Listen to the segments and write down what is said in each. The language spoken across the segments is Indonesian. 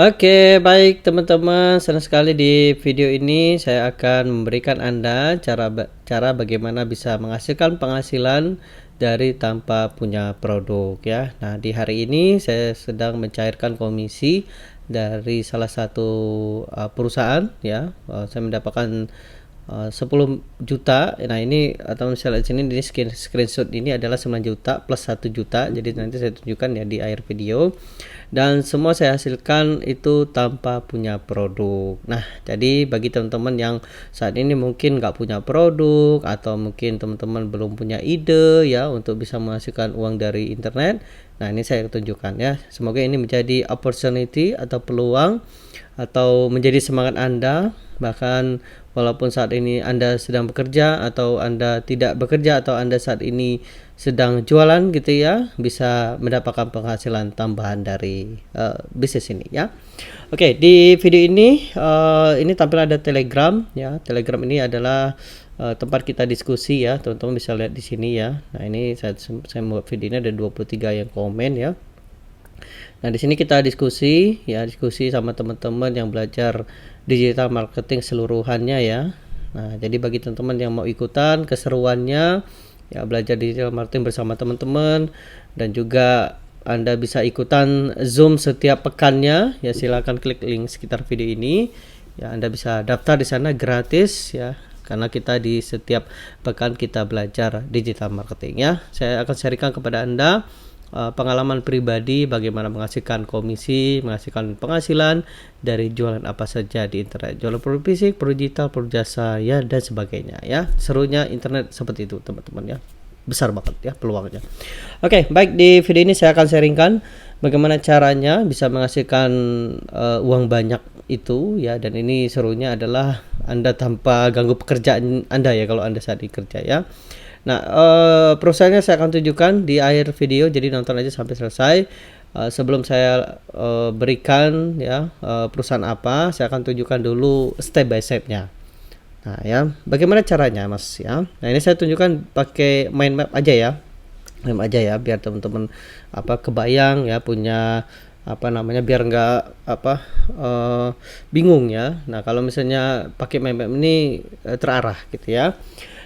Oke, baik teman-teman, senang sekali di video ini saya akan memberikan Anda cara bagaimana bisa menghasilkan penghasilan dari tanpa punya produk ya. Nah, di hari ini saya sedang mencairkan komisi dari salah satu perusahaan ya. Saya mendapatkan 10 juta. Nah, ini atau misalnya sini ini screenshot ini adalah 9 juta plus 1 juta. Jadi nanti saya tunjukkan ya di akhir video. Dan semua saya hasilkan itu tanpa punya produk. Nah, jadi bagi teman-teman yang saat ini mungkin nggak punya produk atau mungkin teman-teman belum punya ide ya untuk bisa menghasilkan uang dari internet. Nah, ini saya tunjukkan ya. Semoga ini menjadi opportunity atau peluang atau menjadi semangat Anda, bahkan walaupun saat ini Anda sedang bekerja atau Anda tidak bekerja atau Anda saat ini sedang jualan gitu ya, bisa mendapatkan penghasilan tambahan dari bisnis ini ya. Oke, di video ini tampil ada Telegram ya. Telegram ini adalah tempat kita diskusi ya, teman-teman bisa lihat di sini ya. Nah, ini saya membuat video ini ada 23 yang komen ya. Nah, di sini kita diskusi sama teman-teman yang belajar digital marketing seluruhannya ya. Nah, jadi bagi teman-teman yang mau ikutan keseruannya ya, belajar digital marketing bersama teman-teman, dan juga Anda bisa ikutan Zoom setiap pekannya ya, silakan klik link sekitar video ini ya. Anda bisa daftar di sana gratis ya, karena kita di setiap pekan kita belajar digital marketing ya. Saya akan sharingkan kepada Anda pengalaman pribadi bagaimana menghasilkan komisi, menghasilkan penghasilan dari jualan apa saja di internet, jualan produk fisik, produk digital, produk jasa ya, dan sebagainya ya. Serunya internet seperti itu teman-teman ya, besar banget ya peluangnya. Oke, baik, di video ini saya akan sharingkan bagaimana caranya bisa menghasilkan uang banyak itu ya, dan ini serunya adalah Anda tanpa ganggu pekerjaan Anda ya kalau Anda saat kerja ya. Nah, perusahaannya saya akan tunjukkan di akhir video, jadi nonton aja sampai selesai. Sebelum saya berikan ya perusahaan apa, saya akan tunjukkan dulu step by step-nya. Nah ya, bagaimana caranya mas ya. Nah, ini saya tunjukkan pakai mind map aja ya, biar teman-teman kebayang ya, punya biar nggak bingung ya. Nah, kalau misalnya pakai mind map ini terarah gitu ya.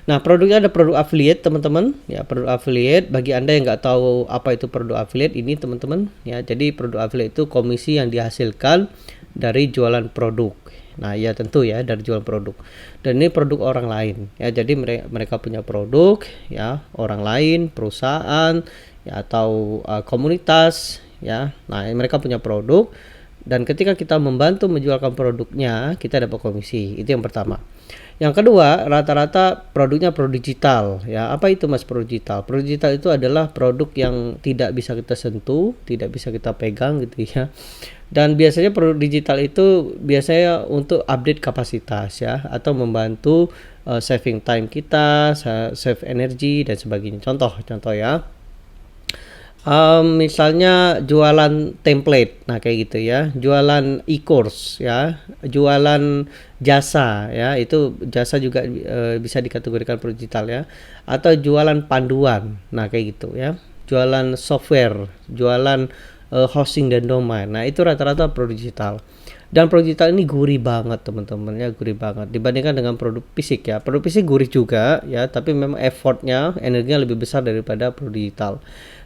Nah, produknya ada produk affiliate teman-teman ya. Produk affiliate, bagi Anda yang nggak tahu apa itu produk affiliate ini teman-teman ya, jadi produk affiliate itu komisi yang dihasilkan dari jualan produk. Nah ya, tentu ya, dari jualan produk, dan ini produk orang lain ya. Jadi mereka punya produk ya, orang lain, perusahaan ya, atau komunitas ya. Nah, mereka punya produk, dan ketika kita membantu menjualkan produknya, kita dapat komisi. Itu yang pertama. Yang kedua, rata-rata produknya produk digital ya. Apa itu mas produk digital? Produk digital itu adalah produk yang tidak bisa kita sentuh, tidak bisa kita pegang gitu ya. Dan biasanya produk digital itu biasanya untuk update kapasitas ya, atau membantu saving time kita, save energi dan sebagainya. Contoh ya. Misalnya jualan template, nah kayak gitu ya, jualan e-course ya, jualan jasa ya, itu jasa juga bisa dikategorikan produk digital ya, atau jualan panduan, nah kayak gitu ya, jualan software, jualan hosting dan domain, nah itu rata-rata produk digital. Dan produk digital ini gurih banget teman-teman ya, gurih banget dibandingkan dengan produk fisik ya. Produk fisik gurih juga ya, tapi memang effortnya, energinya lebih besar daripada produk digital.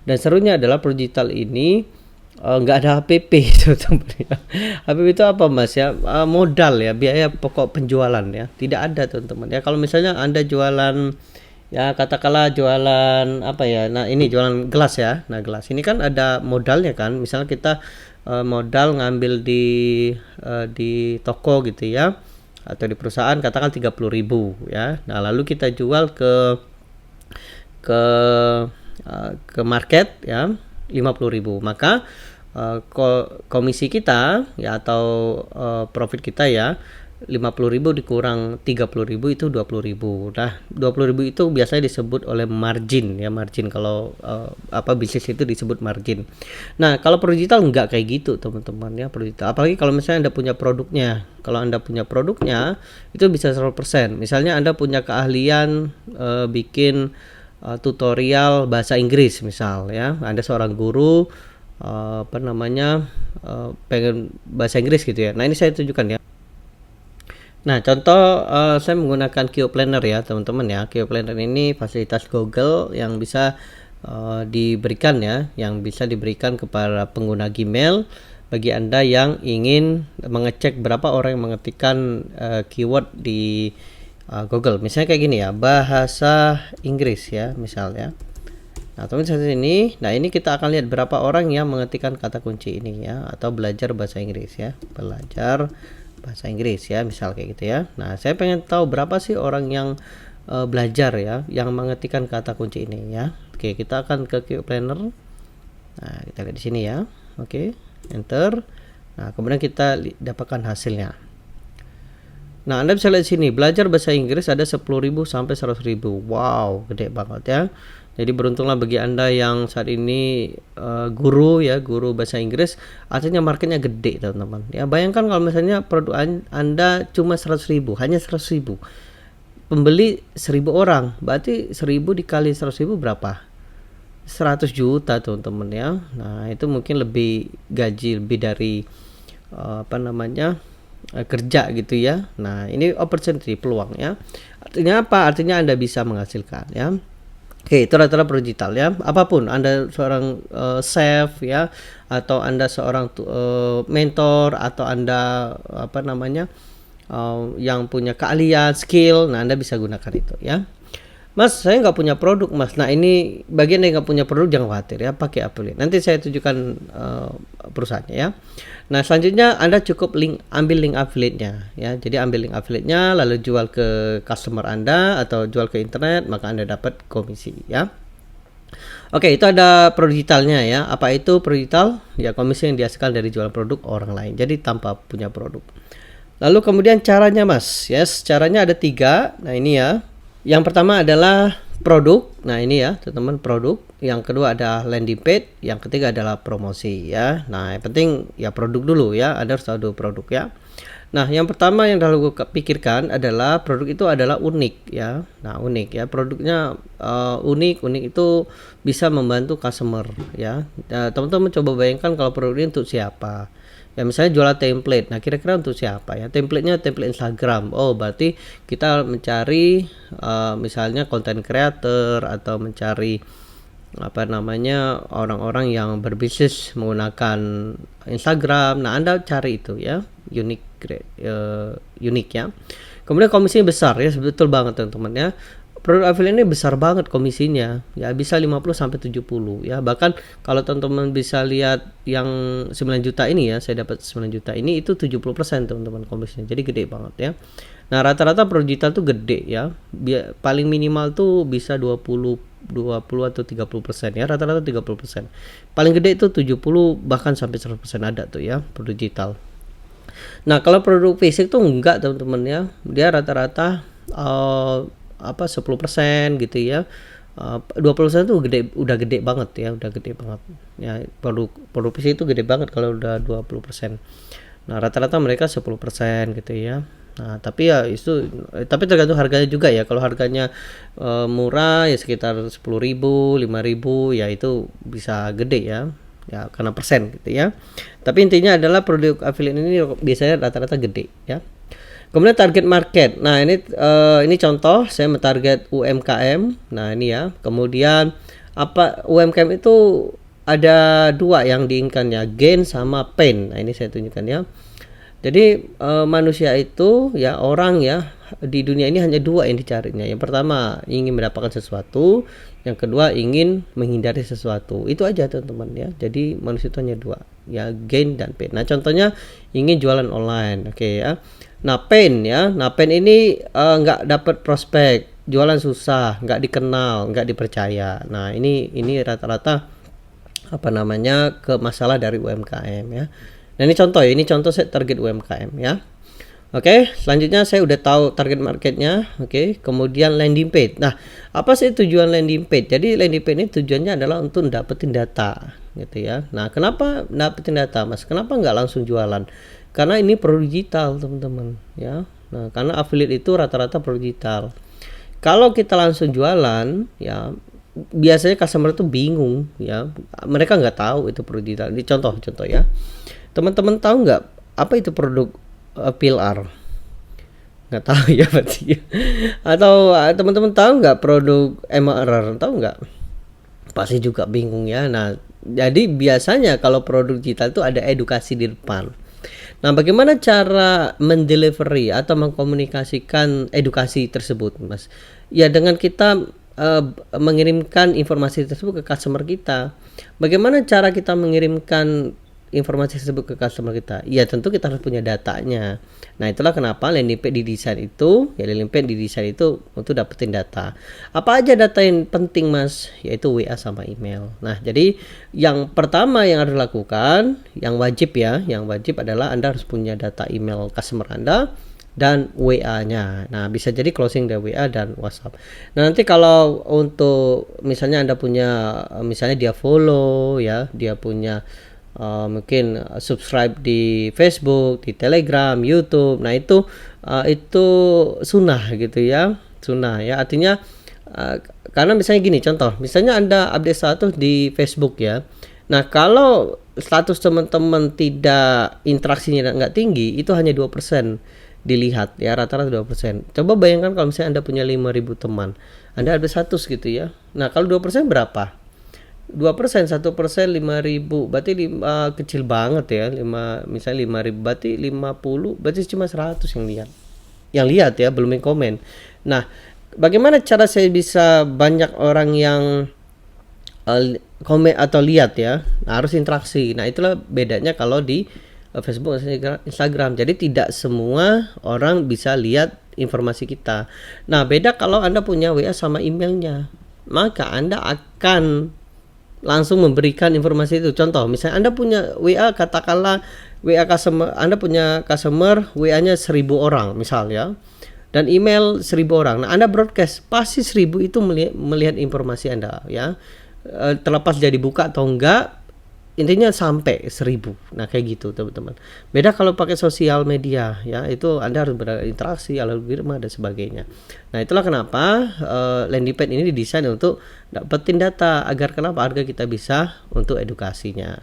Dan serunya adalah produk digital ini nggak ada HPP teman-teman ya. HPP itu apa mas ya? Modal ya, biaya pokok penjualan ya, tidak ada teman-teman ya. Kalau misalnya Anda jualan ya, katakanlah jualan apa ya, nah ini jualan gelas ya. Nah, gelas ini kan ada modalnya kan, misalnya kita modal ngambil di toko gitu ya, atau di perusahaan katakan 30.000 ya. Nah, lalu kita jual ke market ya 50.000, maka komisi kita ya, atau profit kita ya, 50.000 dikurang 30.000 itu 20.000. Nah, 20.000 itu biasanya disebut oleh margin ya, margin kalau bisnis itu disebut margin. Nah, kalau produk digital enggak kayak gitu teman-teman ya, produk digital. Apalagi kalau misalnya Anda punya produknya. Kalau Anda punya produknya itu bisa 100%. Misalnya Anda punya keahlian bikin tutorial bahasa Inggris misal ya, Anda seorang guru apa namanya pengen bahasa Inggris gitu ya. Nah ini saya tunjukkan ya. Nah contoh saya menggunakan Q Planner ya teman-teman ya. Q Planner ini fasilitas Google yang bisa diberikan ya, yang bisa diberikan kepada pengguna Gmail bagi Anda yang ingin mengecek berapa orang yang mengetikkan keyword di Google. Misalnya kayak gini ya, bahasa Inggris ya misalnya. Nah, teman-teman ini, nah ini kita akan lihat berapa orang yang mengetikkan kata kunci ini ya, atau belajar bahasa Inggris ya, belajar bahasa Inggris ya, misal kayak gitu ya. Nah, saya pengen tahu berapa sih orang yang belajar ya, yang mengetikkan kata kunci ini ya. Oke, kita akan ke Q Planner. Nah, kita lihat di sini ya. Oke, enter. Nah, kemudian kita dapatkan hasilnya. Nah, Anda bisa lihat sini, belajar bahasa Inggris ada 10.000 sampai 100.000. Wow, gede banget ya. Jadi beruntunglah bagi Anda yang saat ini guru ya, guru bahasa Inggris, artinya marketnya gede teman-teman. Ya, bayangkan kalau misalnya produk Anda cuma 100.000, hanya 100.000. Pembeli 1.000 orang, berarti 1.000 dikali 100.000 berapa? 100 juta teman-teman ya. Nah, itu mungkin lebih gaji lebih dari apa namanya? Kerja gitu ya. Nah, ini opportunity, peluang ya. Artinya apa? Artinya Anda bisa menghasilkan ya. Oke, itu rata-rata pro digital ya. Apapun Anda seorang chef ya, atau Anda seorang mentor, atau Anda apa namanya yang punya keahlian, skill, nah Anda bisa gunakan itu ya. Mas, saya nggak punya produk, Mas. Nah, ini bagian yang nggak punya produk jangan khawatir ya, pakai affiliate. Nanti saya tunjukkan perusahaannya ya. Nah, selanjutnya Anda cukup ambil link affiliate-nya ya. Jadi ambil link affiliate-nya lalu jual ke customer Anda atau jual ke internet, maka Anda dapat komisi ya. Oke, itu ada pro digitalnya ya. Apa itu pro digital? Ya, komisi yang dihasilkan dari jualan produk orang lain. Jadi tanpa punya produk. Lalu kemudian caranya, Mas. Yes, caranya ada 3. Nah, ini ya. Yang pertama adalah produk. Nah, ini ya, teman-teman, produk. Yang kedua ada landing page, yang ketiga adalah promosi ya. Nah, yang penting ya produk dulu ya. Anda harus tahu dulu produk ya. Nah, yang pertama yang lalu gue pikirkan adalah produk itu adalah unik ya. Nah, unik ya. Produknya unik itu bisa membantu customer ya. Nah, teman-teman coba bayangkan kalau produk ini untuk siapa. Ya misalnya jualan template. Nah, kira-kira untuk siapa ya? Templatenya template Instagram. Oh, berarti kita mencari misalnya content creator atau mencari apa namanya orang-orang yang berbisnis menggunakan Instagram. Nah, Anda cari itu ya, unik ya. Kemudian komisinya besar ya, betul banget teman-teman ya. Produk affiliate ini besar banget komisinya ya, bisa 50 sampai 70 ya. Bahkan kalau teman-teman bisa lihat yang 9 juta ini ya, saya dapat 9 juta ini itu 70% teman-teman komisinya. Jadi gede banget ya. Nah, rata-rata pro digital tuh gede ya. Paling minimal tuh bisa 20 atau 30% ya, rata-rata 30%. Paling gede itu 70 bahkan sampai 100% ada tuh ya pro digital. Nah, kalau produk fisik tuh enggak teman-teman ya. Dia rata-rata 10% gitu ya. 20% tuh udah gede banget ya, udah gede banget. Ya, produk fisik itu gede banget kalau udah 20%. Nah, rata-rata mereka 10% gitu ya. Nah, tapi ya itu tergantung harganya juga ya. Kalau harganya murah ya sekitar 10.000, 5.000 ya itu bisa gede ya. Ya karena persen gitu ya. Tapi intinya adalah produk affiliate ini biasanya rata-rata gede ya. Kemudian target market. Nah, ini contoh saya mentarget UMKM. Nah, ini ya. Kemudian apa UMKM itu ada 2 yang diinginkan ya, gain sama pain. Nah, ini saya tunjukkan ya. Jadi manusia itu ya, orang ya di dunia ini hanya 2 yang dicarinya. Yang pertama ingin mendapatkan sesuatu, yang kedua ingin menghindari sesuatu. Itu aja teman-teman ya. Jadi manusia itu hanya 2 ya, gain dan pain. Nah, contohnya ingin jualan online. Oke ya. Nah, pain ya. Nah, pain ini nggak dapat prospek, jualan susah, nggak dikenal, nggak dipercaya. Nah, ini rata-rata apa namanya ke masalah dari UMKM ya. Nah, ini contoh saya target UMKM ya. Oke, selanjutnya saya udah tahu target marketnya. Oke, kemudian landing page. Nah, apa sih tujuan landing page? Jadi landing page ini tujuannya adalah untuk dapetin data gitu ya. Nah, kenapa dapetin data, Mas? Kenapa nggak langsung jualan? Karena ini pro digital teman-teman ya. Nah, karena affiliate itu rata-rata pro digital. Kalau kita langsung jualan ya, biasanya customer tuh bingung ya, mereka nggak tahu itu produk digital. Ini contoh ya, teman-teman tahu nggak apa itu produk PLR? Nggak tahu ya berarti ya. Atau teman-teman tahu nggak produk MRR? Tahu nggak? Pasti juga bingung ya. Nah, jadi biasanya kalau produk digital itu ada edukasi di depan. Nah, bagaimana cara mendelivery atau mengkomunikasikan edukasi tersebut, Mas? Ya dengan kita mengirimkan informasi tersebut ke customer kita. Bagaimana cara kita mengirimkan informasi tersebut ke customer kita? Ya tentu kita harus punya datanya. Nah, itulah kenapa landing page didesain itu, ya landing page didesain itu untuk dapetin data. Apa aja data yang penting, Mas? Yaitu WA sama email. Nah, jadi yang pertama yang harus dilakukan, yang wajib adalah Anda harus punya data email customer Anda dan WA-nya. Nah, bisa jadi closing dari WA dan WhatsApp. Nah, nanti kalau untuk misalnya Anda punya misalnya dia follow ya, dia punya mungkin subscribe di Facebook, di Telegram, YouTube. Nah, itu sunnah gitu ya. Sunnah ya. Artinya karena misalnya gini, contoh, misalnya Anda update status di Facebook ya. Nah, kalau status teman-teman tidak interaksinya nggak tinggi, itu hanya 2% dilihat ya, rata-rata 2%. Coba bayangkan kalau misalnya Anda punya 5.000 teman, Anda ada status gitu ya. Nah, kalau 2% berapa? 2%, 1% 5.000, berarti kecil banget ya. Misalnya 5.000 berarti 50, berarti cuma 100 yang lihat. Yang lihat ya, belum yang komen. Nah, bagaimana cara saya bisa banyak orang yang komen atau lihat ya? Nah, harus interaksi. Nah, itulah bedanya kalau di Facebook dan Instagram. Jadi tidak semua orang bisa lihat informasi kita. Nah, beda kalau Anda punya WA sama emailnya. Maka Anda akan langsung memberikan informasi itu. Contoh, misalnya Anda punya WA, katakanlah WA customer, Anda punya customer WA-nya 1.000 orang misal ya. Dan email 1.000 orang. Nah, Anda broadcast, pasti 1.000 itu melihat informasi Anda ya. Terlepas dia dibuka atau enggak, intinya sampai 1.000. Nah, kayak gitu teman-teman. Beda kalau pakai sosial media ya, itu Anda harus berinteraksi, algoritma dan sebagainya. Nah, itulah kenapa landing page ini didesain untuk dapetin data agar kita bisa untuk edukasinya.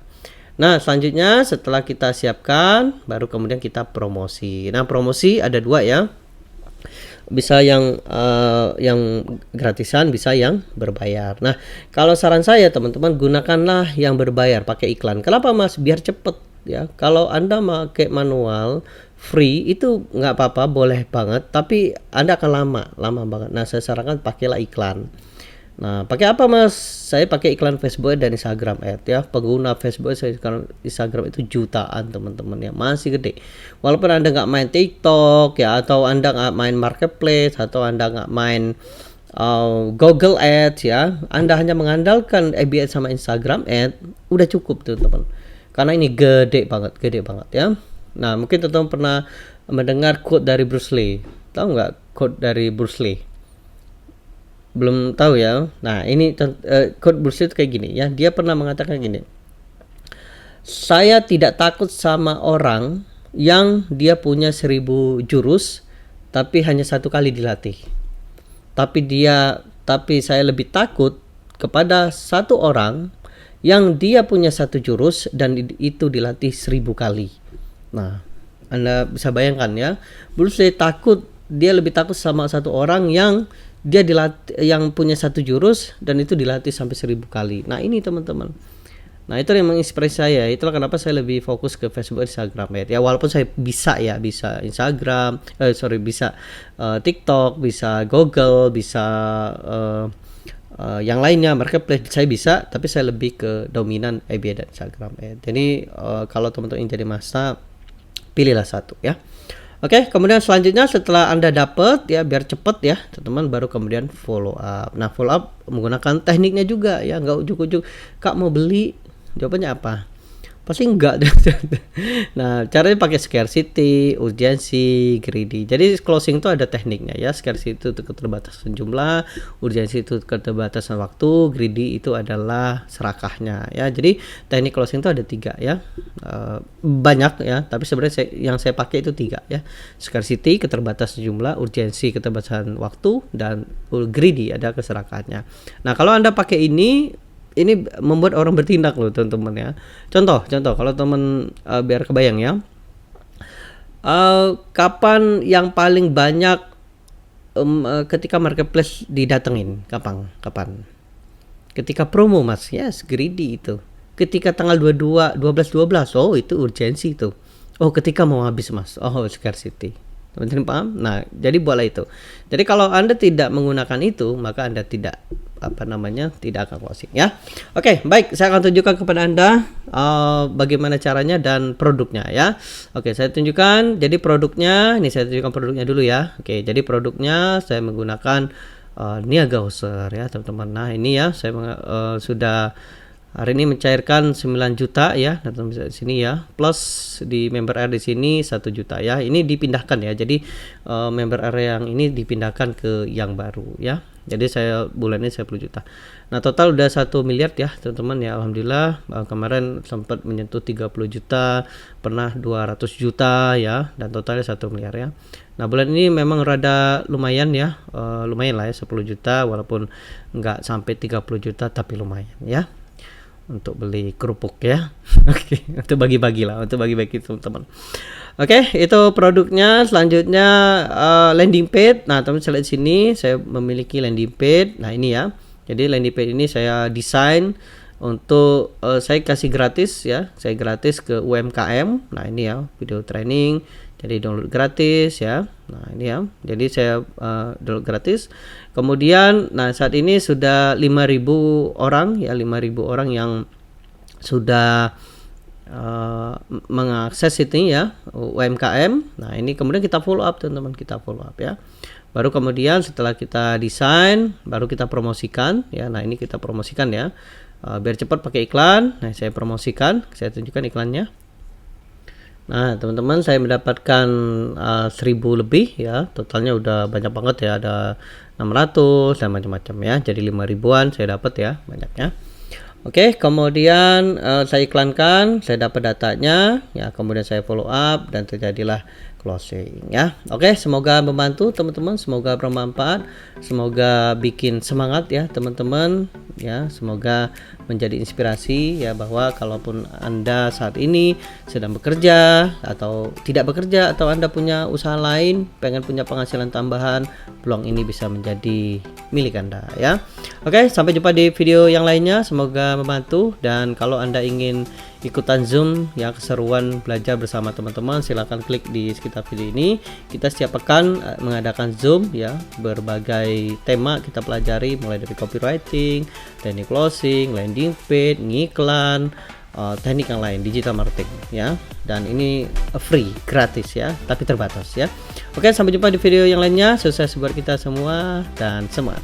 Nah, selanjutnya setelah kita siapkan, baru kemudian kita promosi. Nah, promosi ada 2 ya. Bisa yang gratisan, bisa yang berbayar. Nah, kalau saran saya teman-teman, gunakanlah yang berbayar, pakai iklan. Kenapa, Mas? Biar cepet ya. Kalau Anda pakai manual free itu nggak apa-apa, boleh banget, tapi Anda akan lama banget. Nah, saya sarankan pakailah iklan. Nah, pakai apa, Mas? Saya pakai iklan Facebook dan Instagram Ad ya. Pengguna Facebook dan Instagram itu jutaan teman-teman ya, masih gede. Walaupun Anda nggak main TikTok ya, atau Anda nggak main Marketplace, atau Anda nggak main Google Ads ya, Anda hanya mengandalkan FB Ads sama Instagram Ad, udah cukup teman-teman. Karena ini gede banget ya. Nah, mungkin teman-teman pernah mendengar quote dari Bruce Lee. Tahu nggak quote dari Bruce Lee? Belum tahu ya. Nah, ini quote Bruce Lee kayak gini ya. Dia pernah mengatakan gini. Saya tidak takut sama orang yang dia punya 1.000 jurus tapi hanya 1 kali dilatih. Tapi saya lebih takut kepada 1 orang yang dia punya 1 jurus dan itu dilatih 1.000 kali. Nah, Anda bisa bayangkan ya. Bruce Lee dia lebih takut sama 1 orang yang dia yang punya 1 jurus dan itu dilatih sampai 1.000 kali. Nah, ini teman-teman. Nah, itu yang menginspirasi saya. Itulah kenapa saya lebih fokus ke Facebook, Instagram ya. Walaupun saya bisa Instagram, bisa TikTok, bisa Google, bisa yang lainnya, Marketplace saya bisa, tapi saya lebih ke dominan FB dan Instagram ya. Jadi kalau teman-teman ingin jadi master, pilihlah 1 ya. Oke, kemudian selanjutnya setelah Anda dapat ya, biar cepet ya teman-teman, baru kemudian follow up. Nah, follow up menggunakan tekniknya juga ya, nggak ujuk-ujuk Kak mau beli, jawabannya apa? Pasti enggak. Nah, caranya pakai scarcity, urgency, greedy. Jadi closing itu ada tekniknya ya. Scarcity itu keterbatasan jumlah, urgency itu keterbatasan waktu, greedy itu adalah serakahnya ya. Jadi teknik closing itu ada 3 ya. Banyak ya, tapi sebenarnya yang saya pakai itu 3 ya. Scarcity keterbatasan jumlah, urgency keterbatasan waktu, dan greedy ada keserakahannya. Nah, kalau Anda pakai ini membuat orang bertindak loh teman-teman ya. Contoh kalau teman biar kebayang ya, kapan yang paling banyak ketika marketplace didatengin, kapan ketika promo mas, yes, greedy itu. Ketika tanggal 22 12 oh itu urgensi itu. Oh ketika mau habis mas, oh scarcity. Teman-teman paham? Nah, jadi boleh itu. Jadi kalau Anda tidak menggunakan itu, maka Anda tidak tidak akan closing ya. Oke, baik, saya akan tunjukkan kepada Anda bagaimana caranya dan produknya ya. Oke, saya tunjukkan. Jadi produknya, ini saya tunjukkan produknya dulu ya. Oke, jadi produknya saya menggunakan Niaga Hauser ya, teman-teman. Nah, ini ya saya sudah hari ini mencairkan 9 juta ya, dan bisa di sini ya, plus di member area di sini 1 juta ya. Ini dipindahkan ya. Jadi member area yang ini dipindahkan ke yang baru ya. Jadi saya bulan ini 10 juta. Nah, total udah 1 miliar ya, teman-teman ya. Alhamdulillah, kemarin sempat menyentuh 30 juta, pernah 200 juta ya, dan totalnya 1 miliar ya. Nah, bulan ini memang rada lumayan ya. Lumayan lah ya, 10 juta walaupun nggak sampai 30 juta tapi lumayan ya. Untuk beli kerupuk ya. Oke, untuk bagi-bagi lah, untuk bagi-bagi teman-teman. Oke, itu produknya. Selanjutnya landing page. Nah, teman-teman lihat sini, saya memiliki landing page. Nah, ini ya. Jadi landing page ini saya desain untuk saya kasih gratis ya. Saya gratis ke UMKM. Nah, ini ya, video training. Jadi download gratis ya. Nah, ini ya. Jadi saya download gratis. Kemudian nah saat ini sudah 5.000 orang ya, 5.000 orang yang sudah mengakses ini ya, UMKM. Nah, ini kemudian kita follow up teman-teman, kita follow up ya. Baru kemudian setelah kita desain, baru kita promosikan ya. Nah, ini kita promosikan ya. Biar cepat pakai iklan. Nah, saya promosikan, saya tunjukkan iklannya. Nah, teman-teman, saya mendapatkan 1.000 lebih ya. Totalnya udah banyak banget ya, ada 600 dan macam-macam ya. Jadi 5 ribuan saya dapat ya, banyaknya. Oke, kemudian saya iklankan, saya dapat datanya ya, kemudian saya follow up dan terjadilah closing ya. Oke, semoga membantu teman-teman, semoga bermanfaat, semoga bikin semangat ya teman-teman ya, semoga menjadi inspirasi ya, bahwa kalaupun Anda saat ini sedang bekerja atau tidak bekerja, atau Anda punya usaha lain, pengen punya penghasilan tambahan, peluang ini bisa menjadi milik Anda ya. Oke, sampai jumpa di video yang lainnya, semoga membantu. Dan kalau Anda ingin ikutan Zoom ya, keseruan belajar bersama teman-teman, silahkan klik di sekitar video ini. Kita setiap pekan mengadakan Zoom ya, berbagai tema kita pelajari, mulai dari copywriting, teknik closing, landing page, ngiklan, teknik yang lain, digital marketing ya. Dan ini free, gratis ya, tapi terbatas ya. Oke, sampai jumpa di video yang lainnya. Sukses buat kita semua dan semangat.